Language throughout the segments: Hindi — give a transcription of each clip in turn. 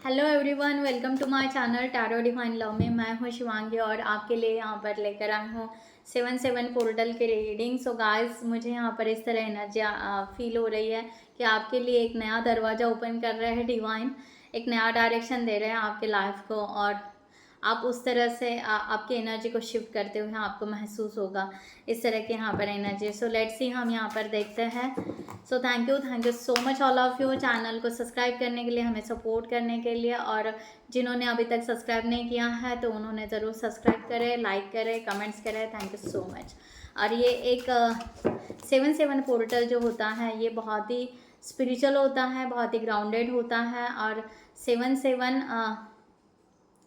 Hello everyone, welcome to my channel tarot divine love में। मैं हूँ शिवांगी और आपके लिए यहाँ पर लेकर आई हूँ 7/7 पोर्टल की रीडिंग। सो गाइस, मुझे यहाँ पर इस तरह एनर्जी फील हो रही है कि आपके लिए एक नया दरवाज़ा ओपन कर रहे हैं डिवाइन। एक नया डायरेक्शन दे रहे हैं आपके लाइफ को और आप उस तरह से आपकी एनर्जी को शिफ्ट करते हुए आपको महसूस होगा इस तरह की यहाँ पर एनर्जी। सो लेट्स सी, हम यहाँ पर देखते हैं। So thank you so much all of you channel को सब्सक्राइब करने के लिए, हमें सपोर्ट करने के लिए। और जिन्होंने अभी तक सब्सक्राइब नहीं किया है तो उन्होंने ज़रूर सब्सक्राइब करें, लाइक करें, कमेंट्स करें। Thank you so much. और ये एक 7/7 पोर्टल जो होता है ये बहुत ही स्पिरिचुअल होता है, बहुत ही ग्राउंडेड होता है। और 7/7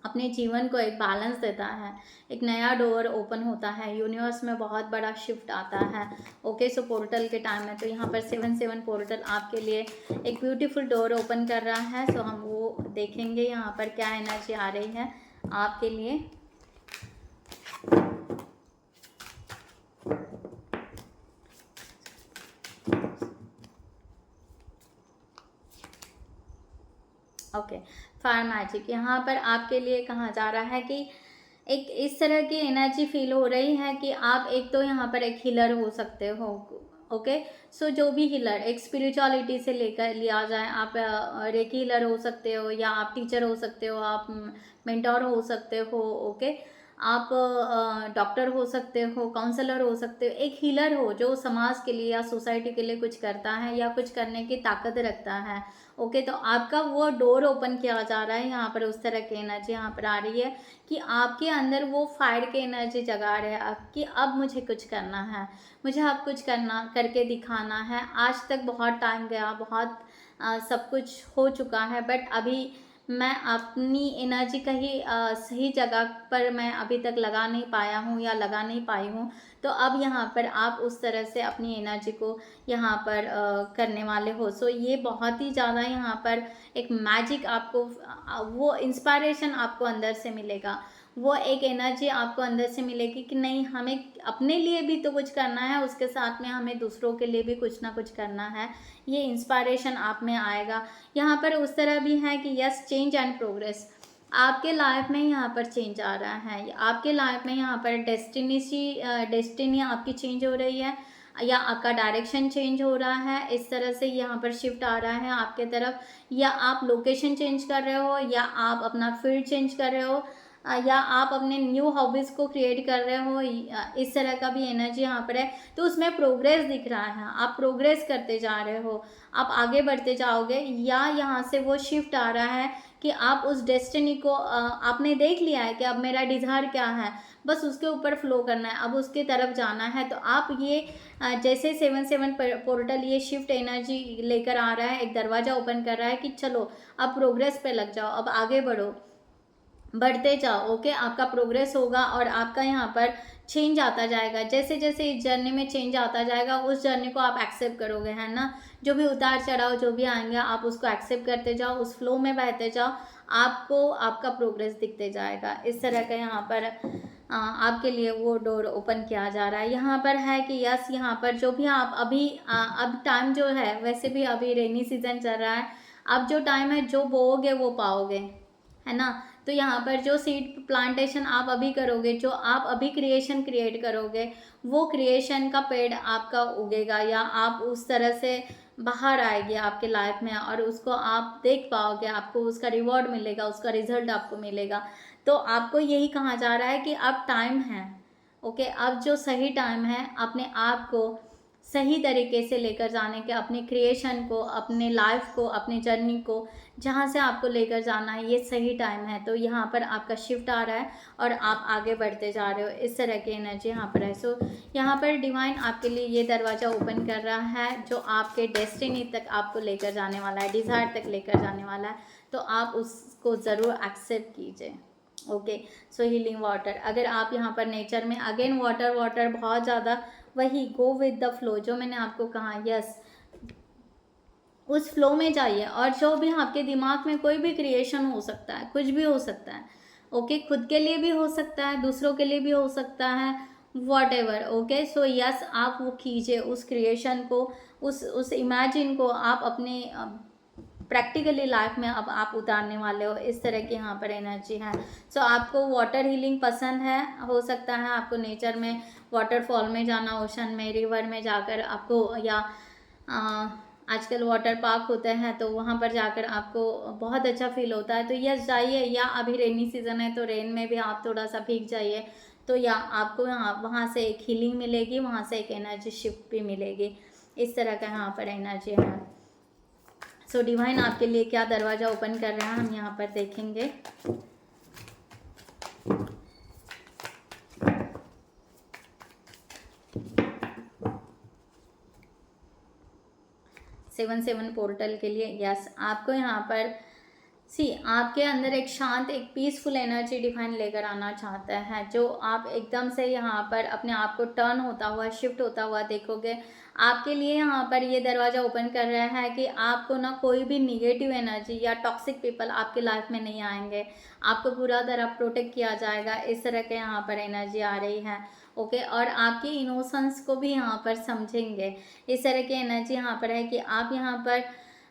अपने जीवन को एक बैलेंस देता है, एक नया डोर ओपन होता है, यूनिवर्स में बहुत बड़ा शिफ्ट आता है। ओके, सो पोर्टल के टाइम में तो यहाँ पर 7/7 पोर्टल आपके लिए एक ब्यूटीफुल डोर ओपन कर रहा है। सो हम वो देखेंगे यहाँ पर क्या एनर्जी आ रही है आपके लिए। ओके, फायर मैजिक यहाँ पर आपके लिए कहा जा रहा है कि एक इस तरह की एनर्जी फील हो रही है कि आप एक तो यहाँ पर एक हीलर हो सकते हो। ओके, सो जो भी हीलर एक स्पिरिचुअलिटी से लेकर लिया जाए, आप रेकी हीलर हो सकते हो, या आप टीचर हो सकते हो, आप मेंटोर हो सकते हो। ओके, आप डॉक्टर हो सकते हो, काउंसलर हो सकते हो, एक हीलर हो जो समाज के लिए या सोसाइटी के लिए कुछ करता है या कुछ करने की ताकत रखता है। ओके, तो आपका वो डोर ओपन किया जा रहा है। यहाँ पर उस तरह की एनर्जी यहाँ पर आ रही है कि आपके अंदर वो फायर की एनर्जी जगा रहे हैं कि अब मुझे कुछ करना है, मुझे अब कुछ करना करके दिखाना है। आज तक बहुत टाइम गया, बहुत सब कुछ हो चुका है, बट अभी मैं अपनी एनर्जी कहीं सही जगह पर मैं अभी तक लगा नहीं पाया हूँ या लगा नहीं पाई हूँ। तो अब यहाँ पर आप उस तरह से अपनी एनर्जी को यहाँ पर करने वाले हो। सो ये बहुत ही ज़्यादा यहाँ पर एक मैजिक आपको वो इंस्पायरेशन आपको अंदर से मिलेगा, वो एक एनर्जी आपको अंदर से मिलेगी कि नहीं, हमें अपने लिए भी तो कुछ करना है, उसके साथ में हमें दूसरों के लिए भी कुछ ना कुछ करना है। ये इंस्पायरेशन आप में आएगा। यहाँ पर उस तरह भी है कि यस, चेंज एंड प्रोग्रेस आपके लाइफ में यहाँ पर चेंज आ रहा है। आपके लाइफ में यहाँ पर डेस्टिनी आपकी चेंज हो रही है, या आपका डायरेक्शन चेंज हो रहा है। इस तरह से यहाँ पर शिफ्ट आ रहा है आपके तरफ, या आप लोकेशन चेंज कर रहे हो, या आप अपना फील्ड चेंज कर रहे हो, या आप अपने न्यू हॉबीज़ को क्रिएट कर रहे हो। इस तरह का भी एनर्जी यहाँ पर है। तो उसमें प्रोग्रेस दिख रहा है, आप प्रोग्रेस करते जा रहे हो, आप आगे बढ़ते जाओगे। या यहाँ से वो शिफ्ट आ रहा है कि आप उस डेस्टिनी को आपने देख लिया है कि अब मेरा डिज़ायर क्या है, बस उसके ऊपर फ्लो करना है, अब उसके तरफ जाना है। तो आप ये जैसे 7/7 पोर्टल ये शिफ्ट एनर्जी लेकर आ रहा है, एक दरवाज़ा ओपन कर रहा है कि चलो अब प्रोग्रेस पे लग जाओ, अब आगे बढ़ो, बढ़ते जाओ। ओके, आपका प्रोग्रेस होगा और आपका यहाँ पर चेंज आता जाएगा। जैसे जैसे इस जर्नी में चेंज आता जाएगा, उस जर्नी को आप एक्सेप्ट करोगे, है ना। जो भी उतार चढ़ाव जो भी आएंगे, आप उसको एक्सेप्ट करते जाओ, उस फ्लो में बहते जाओ, आपको आपका प्रोग्रेस दिखते जाएगा। इस तरह का यहाँ पर आपके लिए वो डोर ओपन किया जा रहा है। यहाँ पर है कि यस, यहाँ पर जो भी आप अभी अब टाइम जो है, वैसे भी अभी रेनी सीजन चल रहा है, अब जो टाइम है जो बोओगे वो पाओगे, है ना। तो यहाँ पर जो सीड प्लांटेशन आप अभी करोगे, जो आप अभी क्रिएशन क्रिएट करोगे, वो क्रिएशन का पेड़ आपका उगेगा, या आप उस तरह से बाहर आएगी आपके लाइफ में और उसको आप देख पाओगे, आपको उसका रिवॉर्ड मिलेगा, उसका रिजल्ट आपको मिलेगा। तो आपको यही कहा जा रहा है कि अब टाइम है। ओके, अब जो सही टाइम है अपने आप को सही तरीके से लेकर जाने के, अपने क्रिएशन को, अपने लाइफ को, अपने जर्नी को जहाँ से आपको लेकर जाना है, ये सही टाइम है। तो यहाँ पर आपका शिफ्ट आ रहा है और आप आगे बढ़ते जा रहे हो। इस तरह की एनर्जी यहाँ पर है। सो यहाँ पर डिवाइन आपके लिए ये दरवाज़ा ओपन कर रहा है जो आपके डेस्टिनी तक आपको लेकर जाने वाला है, डिज़ायर तक लेकर जाने वाला है। तो आप उसको ज़रूर एक्सेप्ट कीजिए। ओके, सो हीलिंग वाटर, अगर आप यहाँ पर नेचर में अगेन वाटर बहुत ज़्यादा, वही गो विद द फ्लो जो मैंने आपको कहा, यस, उस फ्लो में जाइए। और जो भी आपके दिमाग में कोई भी क्रिएशन हो सकता है, कुछ भी हो सकता है। ओके, खुद के लिए भी हो सकता है, दूसरों के लिए भी हो सकता है, what ever. Okay, so yes, आप वो कीजिए, उस क्रिएशन को, उस इमेजिन को आप अपने प्रैक्टिकली लाइफ में अब आप उतारने वाले हो, इस तरह की यहाँ पर एनर्जी है। सो आपको वाटर हीलिंग पसंद है, हो सकता है आपको नेचर में, वाटरफॉल में जाना, ओशन में, रिवर में जाकर आपको, या आजकल वाटर पार्क होते हैं तो वहाँ पर जाकर आपको बहुत अच्छा फील होता है, तो यस जाइए। या अभी रेनी सीज़न है तो रेन में भी आप थोड़ा सा भीग जाइए, तो या आपको यहाँ वहाँ से एक हीलिंग मिलेगी, वहाँ से एक एनर्जी शिफ्ट भी मिलेगी। इस तरह का यहाँ पर एनर्जी है। सो डिवाइन आपके लिए क्या दरवाज़ा ओपन कर रहा है हम यहाँ पर देखेंगे। 7/7 पोर्टल के लिए यस, आपको यहाँ पर आपके अंदर एक शांत, एक पीसफुल एनर्जी डिवाइन लेकर आना चाहता है, जो आप एकदम से यहाँ पर अपने आप को टर्न होता हुआ, शिफ्ट होता हुआ देखोगे। आपके लिए यहाँ पर ये दरवाज़ा ओपन कर रहा है कि आपको ना कोई भी निगेटिव एनर्जी या टॉक्सिक पीपल आपके लाइफ में नहीं आएंगे, आपको पूरा तरह प्रोटेक्ट किया जाएगा। इस तरह के यहाँ पर एनर्जी आ रही है। ओके, और आपकी इनोसेंस को भी यहाँ पर समझेंगे। इस तरह की एनर्जी यहाँ पर है कि आप यहाँ पर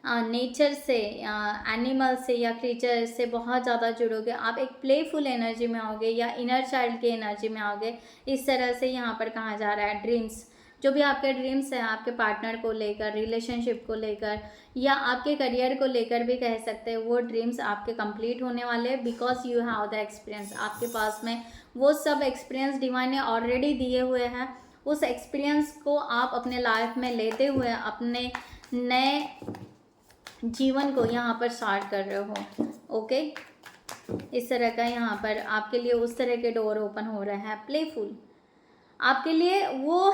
नेचर से, एनिमल से या क्रीचर से बहुत ज़्यादा जुड़ोगे। आप एक प्लेफुल एनर्जी में आओगे या इनर चाइल्ड की एनर्जी में आओगे। इस तरह से यहाँ पर कहा जा रहा है ड्रीम्स, जो भी आपके ड्रीम्स हैं आपके पार्टनर को लेकर, रिलेशनशिप को लेकर, या आपके करियर को लेकर भी कह सकते हैं, वो ड्रीम्स आपके कंप्लीट होने वाले हैं, because you have the experience. आपके पास में वो सब एक्सपीरियंस डिवाइन ने ऑलरेडी दिए हुए हैं। उस एक्सपीरियंस को आप अपने लाइफ में लेते हुए अपने नए जीवन को यहाँ पर स्टार्ट कर रहे हो। ओके, इस तरह का यहाँ पर आपके लिए उस तरह के डोर ओपन हो रहे हैं, प्लेफुल। आपके लिए वो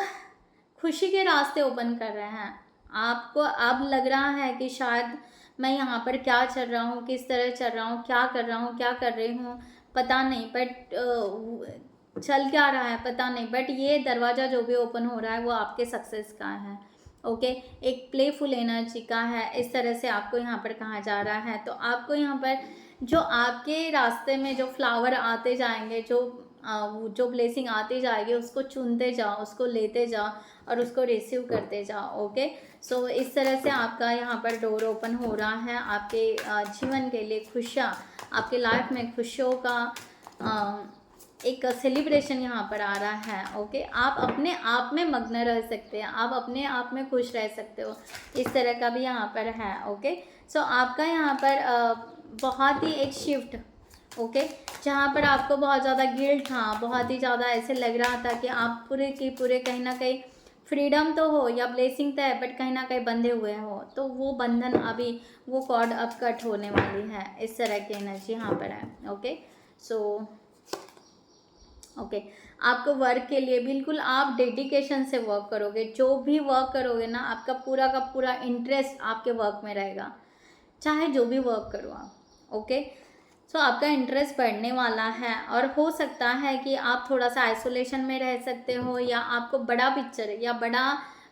खुशी के रास्ते ओपन कर रहे हैं। आपको अब लग रहा है कि शायद मैं यहाँ पर क्या चल रहा हूँ, किस तरह चल रहा हूँ, क्या कर रहा हूँ, क्या कर रही हूँ, पता नहीं, बट चल क्या रहा है पता नहीं, बट ये दरवाज़ा जो भी ओपन हो रहा है वो आपके सक्सेस का है। ओके, एक प्लेफुल एनर्जी का है। इस तरह से आपको यहाँ पर कहा जा रहा है। तो आपको यहाँ पर जो आपके रास्ते में जो फ्लावर आते जाएंगे, जो ब्लेसिंग आती जाएगी, उसको चुनते जाओ, उसको लेते जाओ और उसको रिसीव करते जाओ। ओके, सो इस तरह से आपका यहाँ पर डोर ओपन हो रहा है आपके जीवन के लिए। खुशियाँ, आपके लाइफ में खुशियों का एक सेलिब्रेशन यहाँ पर आ रहा है। ओके, आप अपने आप में मग्न रह सकते हैं, आप अपने आप में खुश रह सकते हो, इस तरह का भी यहाँ पर है। ओके, सो आपका यहाँ पर बहुत ही एक शिफ्ट, ओके, जहाँ पर आपको बहुत ज़्यादा गिल्ट था, बहुत ही ज़्यादा ऐसे लग रहा था कि आप पूरे के पूरे कहीं ना कहीं फ्रीडम तो हो या ब्लेसिंग तो है, बट कहीं ना कहीं बंधे हुए हो, तो वो बंधन अभी, वो कॉर्ड अब कट होने वाली है। इस तरह की एनर्जी यहाँ पर है। ओके, सो ओके, आपको वर्क के लिए बिल्कुल आप डेडिकेशन से वर्क करोगे। जो भी वर्क करोगे ना, आपका पूरा का पूरा इंटरेस्ट आपके वर्क में रहेगा, चाहे जो भी वर्क करो आप। ओके, सो आपका इंटरेस्ट बढ़ने वाला है, और हो सकता है कि आप थोड़ा सा आइसोलेशन में रह सकते हो, या आपको बड़ा पिक्चर या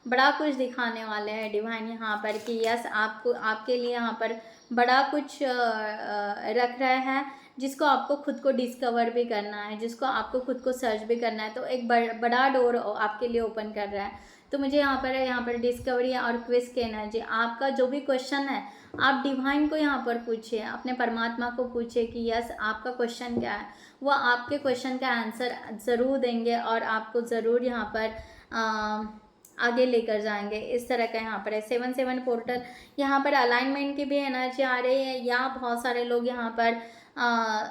बड़ा कुछ दिखाने वाले हैं डिवाइन यहाँ पर कि यस, आपको, आपके लिए यहाँ पर बड़ा कुछ रख रहे हैं, जिसको आपको खुद को डिस्कवर भी करना है, जिसको आपको खुद को सर्च भी करना है। तो एक बड़ा डोर आपके लिए ओपन कर रहा है। तो मुझे यहाँ पर डिस्कवरी और क्विज की एनर्जी, आपका जो भी क्वेश्चन है आप डिवाइन को यहाँ पर पूछिए, अपने परमात्मा को पूछिए कि यस, आपका क्वेश्चन क्या है। वो आपके क्वेश्चन का आंसर ज़रूर देंगे और आपको ज़रूर यहाँ पर आगे लेकर जाएंगे। इस तरह का यहाँ पर है 7/7 पोर्टल। यहाँ पर अलाइनमेंट की भी एनर्जी आ रही है, या बहुत सारे लोग यहाँ पर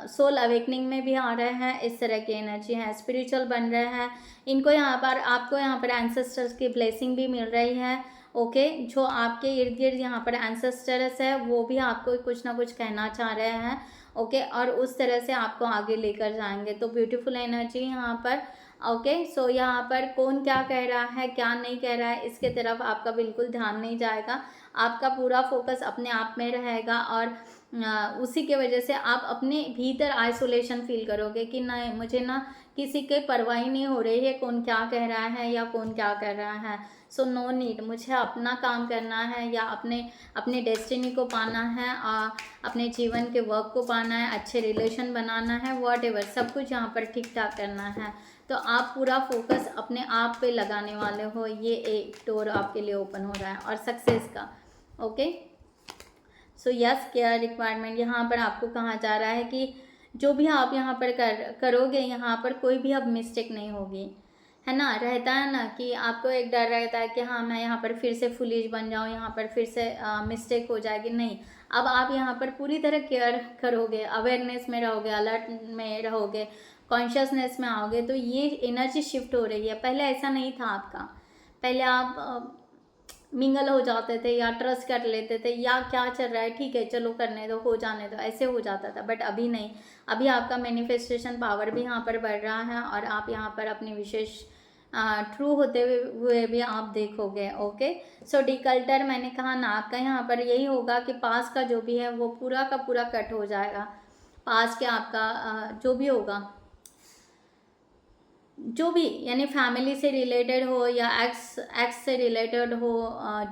सोल अवेकनिंग में भी आ रहे हैं। इस तरह की एनर्जी है, स्पिरिचुअल बन रहे हैं। इनको यहाँ पर, आपको यहाँ पर एंसेस्टर्स की ब्लेसिंग भी मिल रही है। ओके, जो आपके इर्द गिर्द यहाँ पर एंसेस्टर्स है, वो भी आपको कुछ ना कुछ कहना चाह रहे हैं। ओके, और उस तरह से आपको आगे लेकर जाएंगे। तो ब्यूटीफुल एनर्जी यहाँ पर। ओके, सो यहाँ पर कौन क्या कह रहा है, क्या नहीं कह रहा है, इसके तरफ आपका बिल्कुल ध्यान नहीं जाएगा। आपका पूरा फोकस अपने आप में रहेगा, और उसी के वजह से आप अपने भीतर आइसोलेशन फील करोगे कि नहीं, मुझे ना किसी के परवाह नहीं हो रही है कौन क्या कह रहा है या कौन क्या कर रहा है। सो नो नीड, मुझे अपना काम करना है, या अपने डेस्टिनी को पाना है, अपने जीवन के वर्क को पाना है, अच्छे रिलेशन बनाना है, व्हाटएवर, सब कुछ यहाँ पर ठीक ठाक करना है। तो आप पूरा फोकस अपने आप पे लगाने वाले हो। ये एक डोर आपके लिए ओपन हो रहा है, और सक्सेस का। Okay, so yes, care requirement यहाँ पर आपको कहा जा रहा है कि जो भी आप यहाँ पर करोगे, यहाँ पर कोई भी अब मिस्टेक नहीं होगी, है ना। रहता है ना कि आपको एक डर रहता है कि हाँ मैं यहाँ पर फिर से फुलिश बन जाऊँ, यहाँ पर फिर से मिस्टेक हो जाएगी। नहीं, अब आप यहाँ पर पूरी तरह केयर करोगे, अवेयरनेस में रहोगे, अलर्ट में रहोगे, कॉन्शियसनेस में आओगे, तो ये एनर्जी शिफ्ट हो रही है। पहले ऐसा नहीं था आपका, पहले आप मिंगल हो जाते थे या ट्रस्ट कर लेते थे या क्या चल रहा है ठीक है चलो करने दो, हो जाने दो, ऐसे हो जाता था। बट अभी नहीं, अभी आपका मैनिफेस्टेशन पावर भी यहाँ पर बढ़ रहा है और आप यहाँ पर अपनी विशेष ट्रू होते हुए भी आप देखोगे। ओके, सो डिकल्टर मैंने कहा ना, आपका यहाँ पर यही होगा कि पास का जो भी है वो पूरा का पूरा कट हो जाएगा। पास के आपका जो भी होगा, जो भी यानी फैमिली से रिलेटेड हो या एक्स से रिलेटेड हो,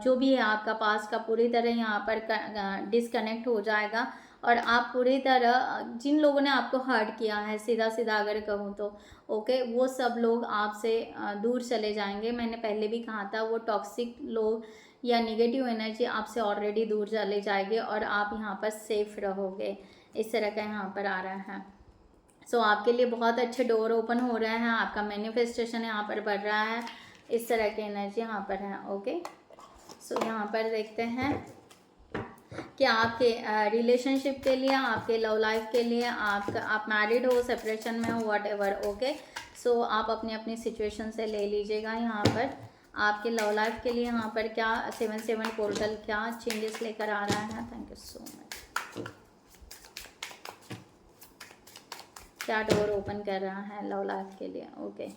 जो भी है आपका पास का पूरी तरह यहाँ पर डिस्कनेक्ट हो जाएगा। और आप पूरी तरह जिन लोगों ने आपको हर्ट किया है, सीधा सीधा अगर कहूँ तो ओके, वो सब लोग आपसे दूर चले जाएंगे। मैंने पहले भी कहा था, वो टॉक्सिक लोग या निगेटिव एनर्जी आपसे ऑलरेडी दूर चले जाएगी और आप यहाँ पर सेफ रहोगे। इस तरह का यहाँ पर आ रहा है। सो आपके लिए बहुत अच्छे डोर ओपन हो रहे हैं, आपका मैनिफेस्टेशन यहाँ पर बढ़ रहा है, इस तरह की एनर्जी यहाँ पर है। ओके, सो यहाँ पर देखते हैं कि आपके रिलेशनशिप के लिए, आपके लव लाइफ के लिए, आप मैरिड हो, सेपरेशन में हो, वट एवर। ओके, सो आप अपनी अपनी सिचुएशन से ले लीजिएगा। यहाँ पर आपके लव लाइफ के लिए यहाँ पर क्या 7/7 पोर्टल क्या चेंजेस लेकर आ रहा है। Thank you so much. क्या डोर ओपन कर रहा है लव लाइफ के लिए। ओके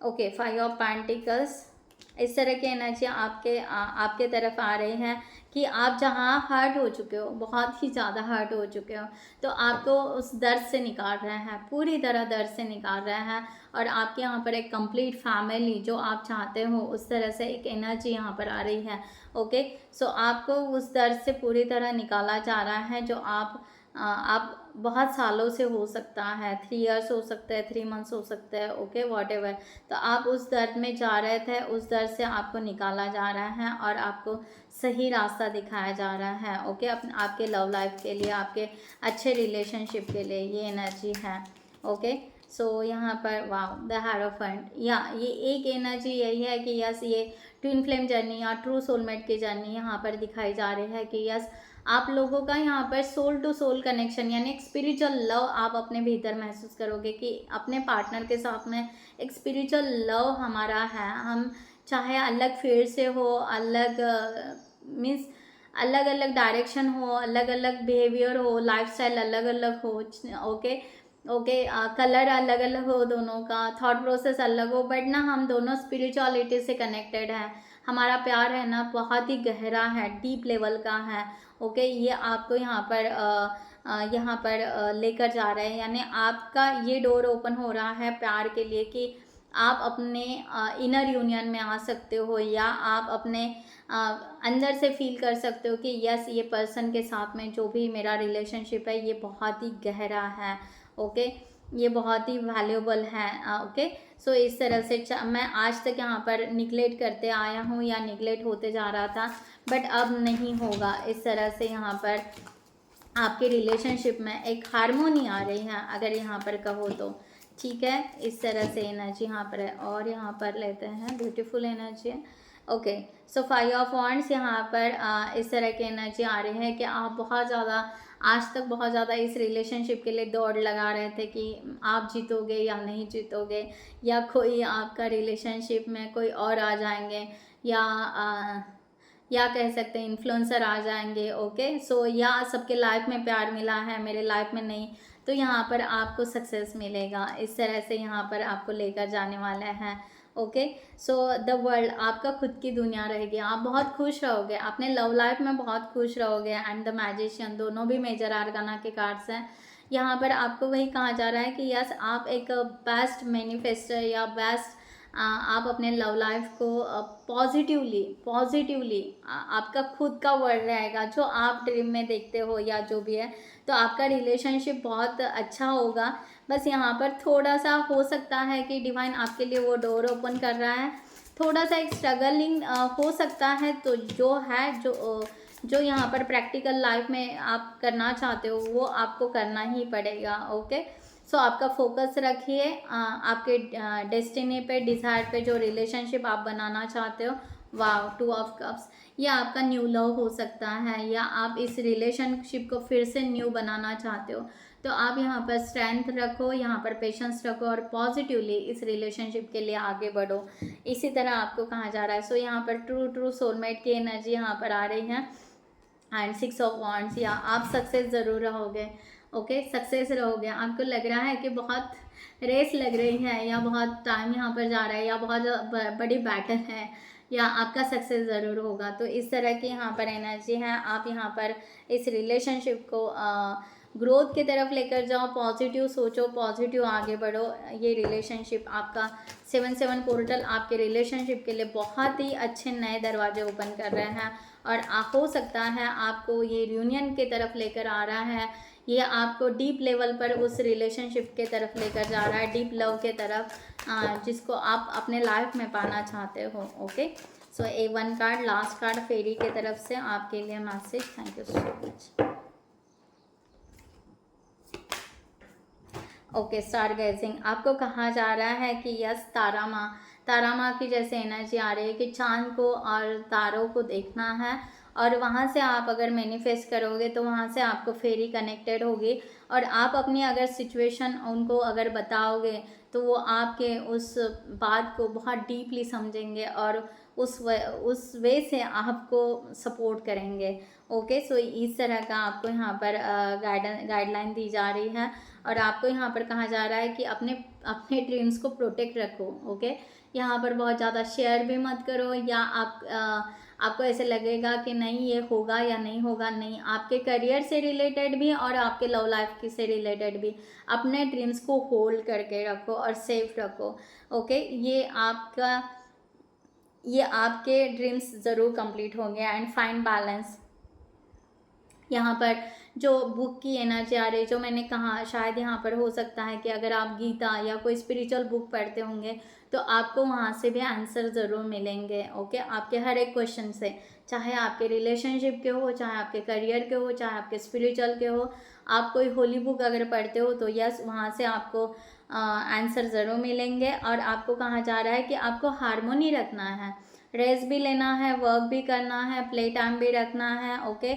ओके, 5 ऑफ पेंटिकल्स, इस तरह की एनर्जी आपके तरफ आ रही है कि आप जहाँ हर्ट हो चुके हो, बहुत ही ज़्यादा हर्ट हो चुके हो, तो आपको उस दर्द से निकाल रहे हैं, पूरी तरह दर्द से निकाल रहे हैं। और आपके यहाँ पर एक कंप्लीट फैमिली जो आप चाहते हो, उस तरह से एक एनर्जी यहाँ पर आ रही है। ओके, सो आपको उस दर्द से पूरी तरह निकाला जा रहा है, जो आप बहुत सालों से हो सकता है, 3 इयर्स हो सकता है, 3 मंथ्स हो सकता है। ओके, वॉट एवर, तो आप उस दर्द में जा रहे थे, उस दर्द से आपको निकाला जा रहा है और आपको सही रास्ता दिखाया जा रहा है। ओके, आपके लव लाइफ के लिए, आपके अच्छे रिलेशनशिप के लिए ये एनर्जी है। ओके, सो यहाँ पर वाओ, द हायरोफेंट, या ये एक एनर्जी यही है कि यस, ये ट्विन फ्लेम जर्नी या ट्रू सोलमेट की जर्नी यहाँ पर दिखाई जा रही है कि यस, आप लोगों का यहाँ पर सोल टू सोल कनेक्शन यानी एक स्पिरिचुअल लव आप अपने भीतर महसूस करोगे कि अपने पार्टनर के साथ में एक स्पिरिचुअल लव हमारा है। हम चाहे अलग फील्ड से हो, अलग मीन्स अलग अलग डायरेक्शन हो, अलग अलग बिहेवियर हो, लाइफस्टाइल अलग अलग हो। ओके ओके, कलर अलग अलग हो, दोनों का थॉट प्रोसेस अलग हो, बट ना हम दोनों स्पिरिचुअलिटी से कनेक्टेड हैं। हमारा प्यार है ना बहुत ही गहरा है, डीप लेवल का है। ओके, ये आपको यहाँ पर लेकर जा रहे हैं, यानी आपका ये डोर ओपन हो रहा है प्यार के लिए कि आप अपने इनर यूनियन में आ सकते हो, या आप अपने अंदर से फील कर सकते हो कि यस, ये पर्सन के साथ में जो भी मेरा रिलेशनशिप है ये बहुत ही गहरा है। ओके, ये बहुत ही वैल्यूबल है। ओके, सो इस तरह से मैं आज तक यहाँ पर निगलेक्ट करते आया हूँ या निगलेक्ट होते जा रहा था, बट अब नहीं होगा। इस तरह से यहाँ पर आपके रिलेशनशिप में एक हारमोनी आ रही है, अगर यहाँ पर कहो तो, ठीक है। इस तरह से एनर्जी यहाँ पर है। और यहाँ पर लेते हैं, ब्यूटीफुल एनर्जी है। ओके, सो 5 ऑफ वॉन्ड्स यहाँ पर इस तरह की एनर्जी आ रही है कि आप बहुत ज़्यादा आज तक बहुत ज़्यादा इस रिलेशनशिप के लिए दौड़ लगा रहे थे कि आप जीतोगे या नहीं जीतोगे, या कोई आपका रिलेशनशिप में कोई और आ जाएंगे, या कह सकते हैं इन्फ्लुएंसर आ जाएंगे। ओके, सो या सबके लाइफ में प्यार मिला है, मेरे लाइफ में नहीं, तो यहाँ पर आपको सक्सेस मिलेगा। इस तरह से यहाँ पर आपको लेकर जाने वाले हैं। ओके, सो द वर्ल्ड, आपका खुद की दुनिया रहेगी, आप बहुत खुश रहोगे, अपने लव लाइफ में बहुत खुश रहोगे। एंड द मैजिशियन, दोनों भी मेजर आर्काना के कार्ड्स हैं। यहाँ पर आपको वही कहा जा रहा है कि यस, आप एक बेस्ट मैनिफेस्टर या बेस्ट आप अपने लव लाइफ को पॉजिटिवली आपका खुद का वर्ड रहेगा जो आप ड्रीम में देखते हो या जो भी है, तो आपका रिलेशनशिप बहुत अच्छा होगा। बस यहाँ पर थोड़ा सा हो सकता है कि डिवाइन आपके लिए वो डोर ओपन कर रहा है, थोड़ा सा एक स्ट्रगलिंग हो सकता है। तो जो जो यहाँ पर प्रैक्टिकल लाइफ में आप करना चाहते हो वो आपको करना ही पड़ेगा। ओके, सो आपका फोकस रखिए आपके डेस्टिनी पे, डिज़ायर पे, जो रिलेशनशिप आप बनाना चाहते हो। वाह, 2 ऑफ कप्स, या आपका न्यू लव हो सकता है, या आप इस रिलेशनशिप को फिर से न्यू बनाना चाहते हो। तो आप यहाँ पर स्ट्रेंथ रखो, यहाँ पर पेशेंस रखो और पॉजिटिवली इस रिलेशनशिप के लिए आगे बढ़ो। इसी तरह आपको कहा जा रहा है। सो यहाँ पर ट्रू सोलमेट की एनर्जी यहाँ पर आ रही है एंड 6 ऑफ वांड्स, या आप सक्सेस ज़रूर रहोगे। ओके, सक्सेस रहोगे। आपको लग रहा है कि बहुत रेस लग रही है, या बहुत टाइम यहाँ पर जा रहा है, या बहुत बड़ी बैटल है, या आपका सक्सेस ज़रूर होगा। तो इस तरह की यहाँ पर एनर्जी है। आप यहाँ पर इस रिलेशनशिप को ग्रोथ की तरफ लेकर जाओ, पॉजिटिव सोचो, पॉजिटिव आगे बढ़ो। ये रिलेशनशिप आपका 7-7 पोर्टल आपके रिलेशनशिप के लिए बहुत ही अच्छे नए दरवाजे ओपन कर रहे हैं, और हो सकता है आपको ये यूनियन की तरफ लेकर आ रहा है। ये आपको डीप लेवल पर उस रिलेशनशिप के तरफ लेकर जा रहा है, डीप लव के तरफ, जिसको आप अपने लाइफ में पाना चाहते हो। Okay, so A1 card, last card fairy के तरफ से आपके लिए message. Thank you so much. Okay, star gazing, आपको कहा जा रहा है कि यस, तारा माँ की जैसे एनर्जी आ रही है कि चांद को और तारों को देखना है, और वहाँ से आप अगर मैनिफेस्ट करोगे तो वहाँ से आपको फेरी कनेक्टेड होगी, और आप अपनी अगर सिचुएशन उनको अगर बताओगे तो वो आपके उस बात को बहुत डीपली समझेंगे और उस वे से आपको सपोर्ट करेंगे। ओके, सो इस तरह का आपको यहाँ पर गाइडलाइन दी जा रही है, और आपको यहाँ पर कहा जा रहा है कि अपने अपने ड्रीम्स को प्रोटेक्ट रखो। ओके, यहाँ पर बहुत ज़्यादा शेयर भी मत करो, या आपको ऐसे लगेगा कि नहीं ये होगा या नहीं होगा, नहीं, आपके करियर से रिलेटेड भी और आपके लव लाइफ की से रिलेटेड भी अपने ड्रीम्स को होल्ड करके रखो और सेफ रखो। ओके, ये आपके ड्रीम्स ज़रूर कंप्लीट होंगे। एंड फाइंड बैलेंस, यहाँ पर जो बुक की एनर्जी आ रही है, जो मैंने कहा, शायद यहाँ पर हो सकता है कि अगर आप गीता या कोई स्पिरिचुअल बुक पढ़ते होंगे तो आपको वहाँ से भी आंसर ज़रूर मिलेंगे। ओके, आपके हर एक क्वेश्चन से, चाहे आपके रिलेशनशिप के हो, चाहे आपके करियर के हो, चाहे आपके स्पिरिचुअल के हो, आप कोई होली बुक अगर पढ़ते हो तो यस, वहाँ से आपको आंसर ज़रूर मिलेंगे। और आपको कहा जा रहा है कि आपको हारमोनी रखना है, रेस्ट भी लेना है, वर्क भी करना है, प्ले टाइम भी रखना है। ओके,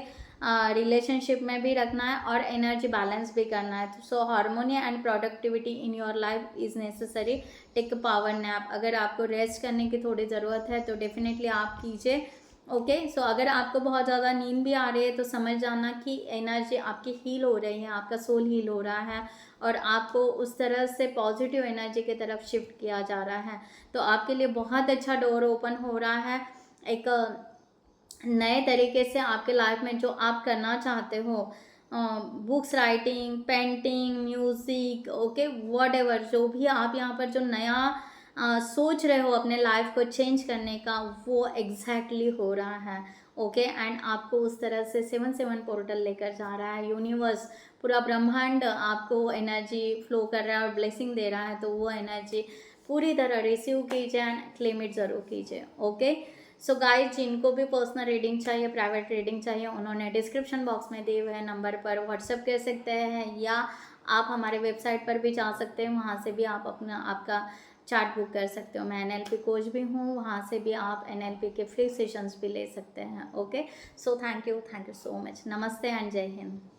रिलेशनशिप में भी रखना है और एनर्जी बैलेंस भी करना है। So harmony and productivity in your life is necessary. Take a power nap, अगर आपको रेस्ट करने की थोड़ी ज़रूरत है तो डेफिनेटली आप कीजिए। ओके, सो अगर आपको बहुत ज़्यादा नींद भी आ रही है तो समझ जाना कि एनर्जी आपकी हील हो रही है, आपका सोल हील हो रहा है, और आपको उस तरह से पॉजिटिव एनर्जी की तरफ शिफ्ट किया जा रहा है। तो आपके लिए बहुत अच्छा डोर ओपन हो रहा है, एक नए तरीके से आपके लाइफ में जो आप करना चाहते हो, books writing, painting, music, okay, whatever, जो भी आप यहाँ पर जो नया सोच रहे हो अपने लाइफ को चेंज करने का, वो एग्जैक्टली हो रहा है। ओके, एंड आपको उस तरह से 7-7 पोर्टल लेकर जा रहा है यूनिवर्स, पूरा ब्रह्मांड आपको एनर्जी फ्लो कर रहा है और ब्लेसिंग दे रहा है। तो वो एनर्जी पूरी तरह रिसीव कीजिए एंड क्लेम इट ज़रूर कीजिए। ओके, सो गाइस, जिनको भी पर्सनल रीडिंग चाहिए, प्राइवेट रीडिंग चाहिए, उन्होंने डिस्क्रिप्शन बॉक्स में दिए हुए नंबर पर व्हाट्सएप कर सकते हैं, या आप हमारे वेबसाइट पर भी जा सकते हैं, वहाँ से भी आप आपका चार्ट बुक कर सकते हो। मैं NLP कोच भी हूँ, वहाँ से भी आप NLP के फ्री सेशंस भी ले सकते हैं। Okay, so thank you so much. नमस्ते एंड जय हिंद।